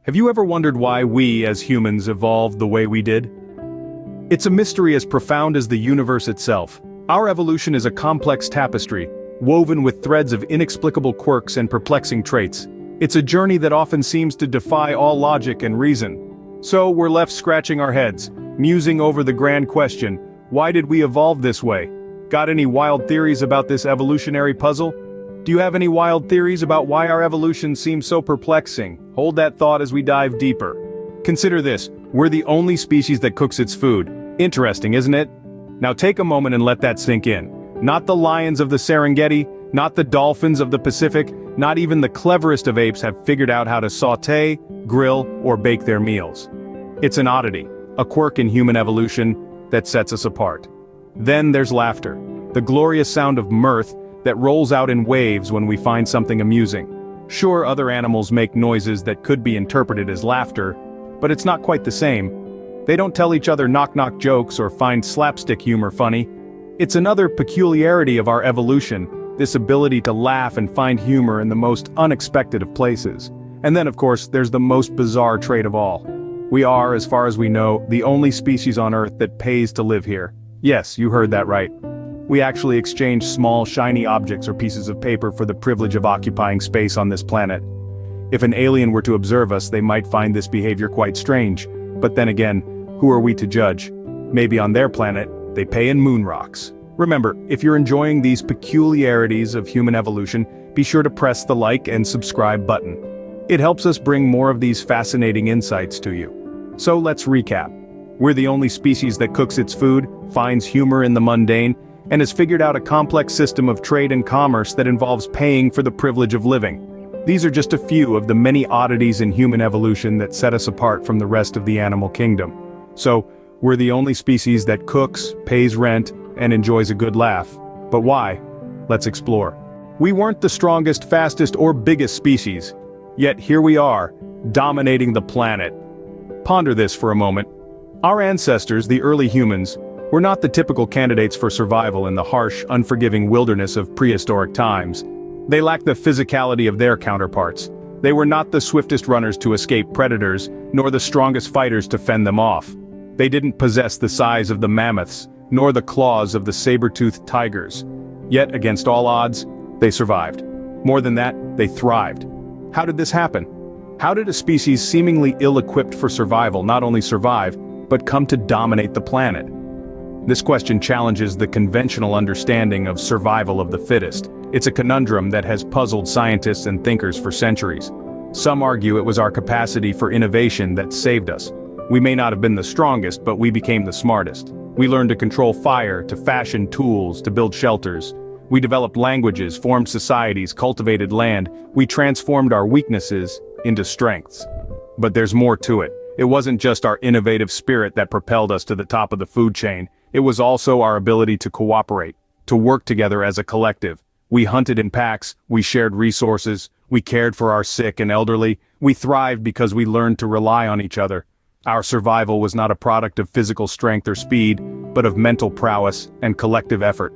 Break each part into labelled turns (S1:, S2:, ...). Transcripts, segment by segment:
S1: Have you ever wondered why we, as humans, evolved the way we did? It's a mystery as profound as the universe itself. Our evolution is a complex tapestry, woven with threads of inexplicable quirks and perplexing traits. It's a journey that often seems to defy all logic and reason. So we're left scratching our heads, musing over the grand question, why did we evolve this way? Got any wild theories about this evolutionary puzzle? Do you have any wild theories about why our evolution seems so perplexing? Hold that thought as we dive deeper. Consider this, we're the only species that cooks its food. Interesting, isn't it? Now take a moment and let that sink in. Not the lions of the Serengeti, not the dolphins of the Pacific, not even the cleverest of apes have figured out how to sauté, grill, or bake their meals. It's an oddity, a quirk in human evolution that sets us apart. Then there's laughter, the glorious sound of mirth that rolls out in waves when we find something amusing. Sure, other animals make noises that could be interpreted as laughter, but it's not quite the same. They don't tell each other knock-knock jokes or find slapstick humor funny. It's another peculiarity of our evolution, this ability to laugh and find humor in the most unexpected of places. And then, of course, there's the most bizarre trait of all. We are, as far as we know, the only species on Earth that pays to live here. Yes, you heard that right. We actually exchange small, shiny objects or pieces of paper for the privilege of occupying space on this planet. If an alien were to observe us, they might find this behavior quite strange. But then again, who are we to judge? Maybe on their planet, they pay in moon rocks. Remember, if you're enjoying these peculiarities of human evolution, be sure to press the like and subscribe button. It helps us bring more of these fascinating insights to you. So let's recap. We're the only species that cooks its food, finds humor in the mundane, and has figured out a complex system of trade and commerce that involves paying for the privilege of living. These are just a few of the many oddities in human evolution that set us apart from the rest of the animal kingdom. So, we're the only species that cooks, pays rent, and enjoys a good laugh. But why? Let's explore. We weren't the strongest, fastest, or biggest species. Yet here we are, dominating the planet. Ponder this for a moment. Our ancestors, the early humans, were not the typical candidates for survival in the harsh, unforgiving wilderness of prehistoric times. They lacked the physicality of their counterparts. They were not the swiftest runners to escape predators, nor the strongest fighters to fend them off. They didn't possess the size of the mammoths, nor the claws of the saber-toothed tigers. Yet, against all odds, they survived. More than that, they thrived. How did this happen? How did a species seemingly ill-equipped for survival not only survive, but come to dominate the planet? This question challenges the conventional understanding of survival of the fittest. It's a conundrum that has puzzled scientists and thinkers for centuries. Some argue it was our capacity for innovation that saved us. We may not have been the strongest, but we became the smartest. We learned to control fire, to fashion tools, to build shelters. We developed languages, formed societies, cultivated land. We transformed our weaknesses into strengths. But there's more to it. It wasn't just our innovative spirit that propelled us to the top of the food chain. It was also our ability to cooperate, to work together as a collective. We hunted in packs, we shared resources, we cared for our sick and elderly. We thrived because we learned to rely on each other. Our survival was not a product of physical strength or speed, but of mental prowess and collective effort.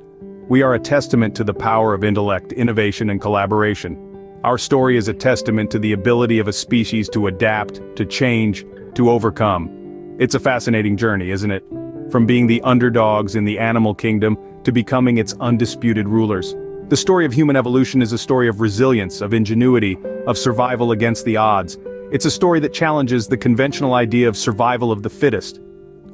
S1: We are a testament to the power of intellect, innovation, and collaboration. Our story is a testament to the ability of a species to adapt, to change, to overcome. It's a fascinating journey, isn't it? From being the underdogs in the animal kingdom to becoming its undisputed rulers. The story of human evolution is a story of resilience, of ingenuity, of survival against the odds. It's a story that challenges the conventional idea of survival of the fittest.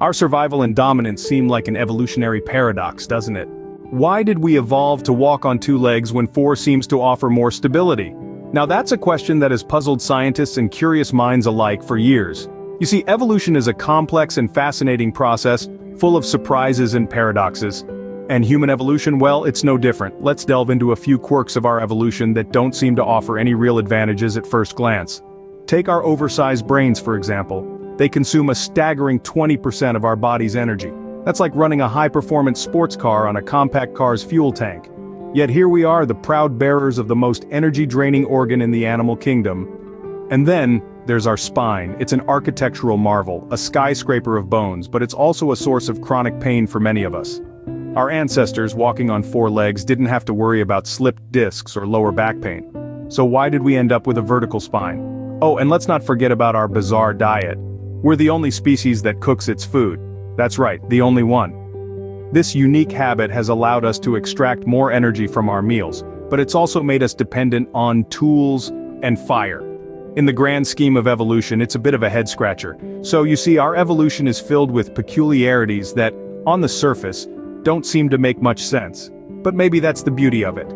S1: Our survival and dominance seem like an evolutionary paradox, doesn't it? Why did we evolve to walk on two legs when four seems to offer more stability? Now that's a question that has puzzled scientists and curious minds alike for years. You see, evolution is a complex and fascinating process, full of surprises and paradoxes. And human evolution, well, it's no different. Let's delve into a few quirks of our evolution that don't seem to offer any real advantages at first glance. Take our oversized brains, for example. They consume a staggering 20% of our body's energy. That's like running a high-performance sports car on a compact car's fuel tank. Yet here we are, the proud bearers of the most energy-draining organ in the animal kingdom. And then, there's our spine. It's an architectural marvel, a skyscraper of bones, but it's also a source of chronic pain for many of us. Our ancestors, walking on four legs, didn't have to worry about slipped discs or lower back pain. So why did we end up with a vertical spine? Oh, and let's not forget about our bizarre diet. We're the only species that cooks its food. That's right, the only one. This unique habit has allowed us to extract more energy from our meals, but it's also made us dependent on tools and fire. In the grand scheme of evolution, it's a bit of a head-scratcher. So you see, our evolution is filled with peculiarities that, on the surface, don't seem to make much sense. But maybe that's the beauty of it.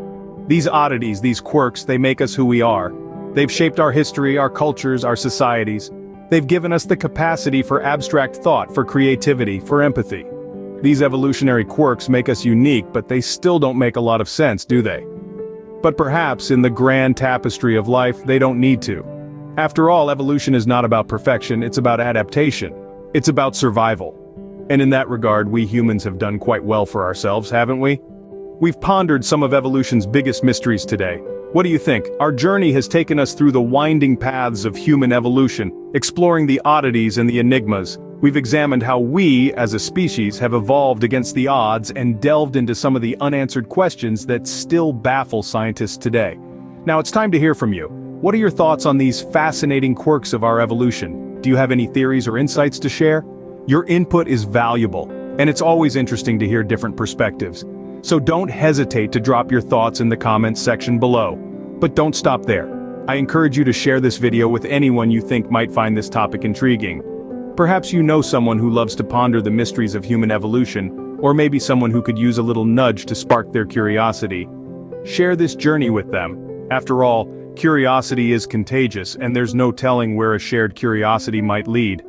S1: These oddities, these quirks, they make us who we are. They've shaped our history, our cultures, our societies. They've given us the capacity for abstract thought, for creativity, for empathy. These evolutionary quirks make us unique, but they still don't make a lot of sense, do they? But perhaps in the grand tapestry of life, they don't need to. After all, evolution is not about perfection, it's about adaptation. It's about survival. And in that regard, we humans have done quite well for ourselves, haven't we? We've pondered some of evolution's biggest mysteries today. What do you think? Our journey has taken us through the winding paths of human evolution, exploring the oddities and the enigmas. We've examined how we, as a species, have evolved against the odds and delved into some of the unanswered questions that still baffle scientists today. Now it's time to hear from you. What are your thoughts on these fascinating quirks of our evolution? Do you have any theories or insights to share? Your input is valuable, and it's always interesting to hear different perspectives. So don't hesitate to drop your thoughts in the comments section below. But don't stop there. I encourage you to share this video with anyone you think might find this topic intriguing. Perhaps you know someone who loves to ponder the mysteries of human evolution, or maybe someone who could use a little nudge to spark their curiosity. Share this journey with them. After all, curiosity is contagious, and there's no telling where a shared curiosity might lead.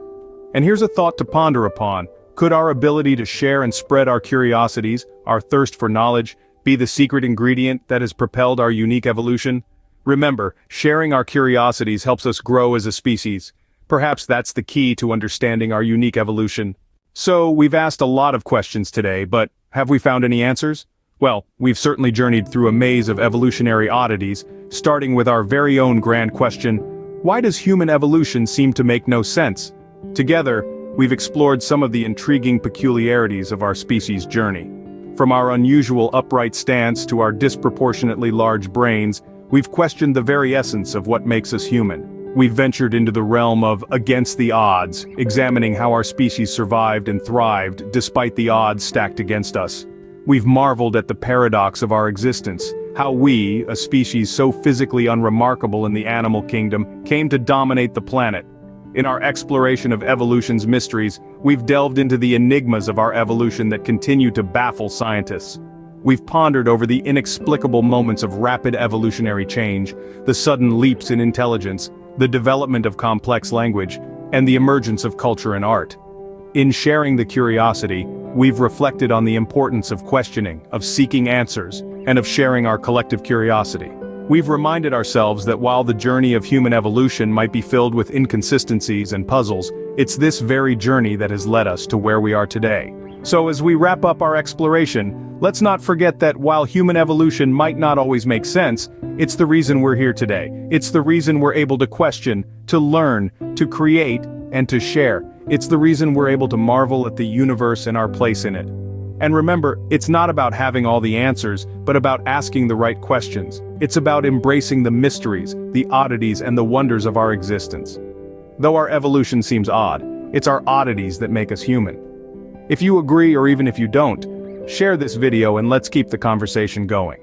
S1: And here's a thought to ponder upon. Could our ability to share and spread our curiosities, our thirst for knowledge, be the secret ingredient that has propelled our unique evolution? Remember, sharing our curiosities helps us grow as a species. Perhaps that's the key to understanding our unique evolution. So, we've asked a lot of questions today, but have we found any answers? Well, we've certainly journeyed through a maze of evolutionary oddities, starting with our very own grand question: why does human evolution seem to make no sense? Together, we've explored some of the intriguing peculiarities of our species' journey. From our unusual upright stance to our disproportionately large brains, we've questioned the very essence of what makes us human. We've ventured into the realm of against the odds, examining how our species survived and thrived despite the odds stacked against us. We've marveled at the paradox of our existence, how we, a species so physically unremarkable in the animal kingdom, came to dominate the planet. In our exploration of evolution's mysteries, we've delved into the enigmas of our evolution that continue to baffle scientists. We've pondered over the inexplicable moments of rapid evolutionary change, the sudden leaps in intelligence, the development of complex language, and the emergence of culture and art. In sharing the curiosity, we've reflected on the importance of questioning, of seeking answers, and of sharing our collective curiosity. We've reminded ourselves that while the journey of human evolution might be filled with inconsistencies and puzzles, it's this very journey that has led us to where we are today. So as we wrap up our exploration, let's not forget that while human evolution might not always make sense, it's the reason we're here today. It's the reason we're able to question, to learn, to create, and to share. It's the reason we're able to marvel at the universe and our place in it. And remember, it's not about having all the answers, but about asking the right questions. It's about embracing the mysteries, the oddities, and the wonders of our existence. Though our evolution seems odd, it's our oddities that make us human. If you agree, or even if you don't, share this video and let's keep the conversation going.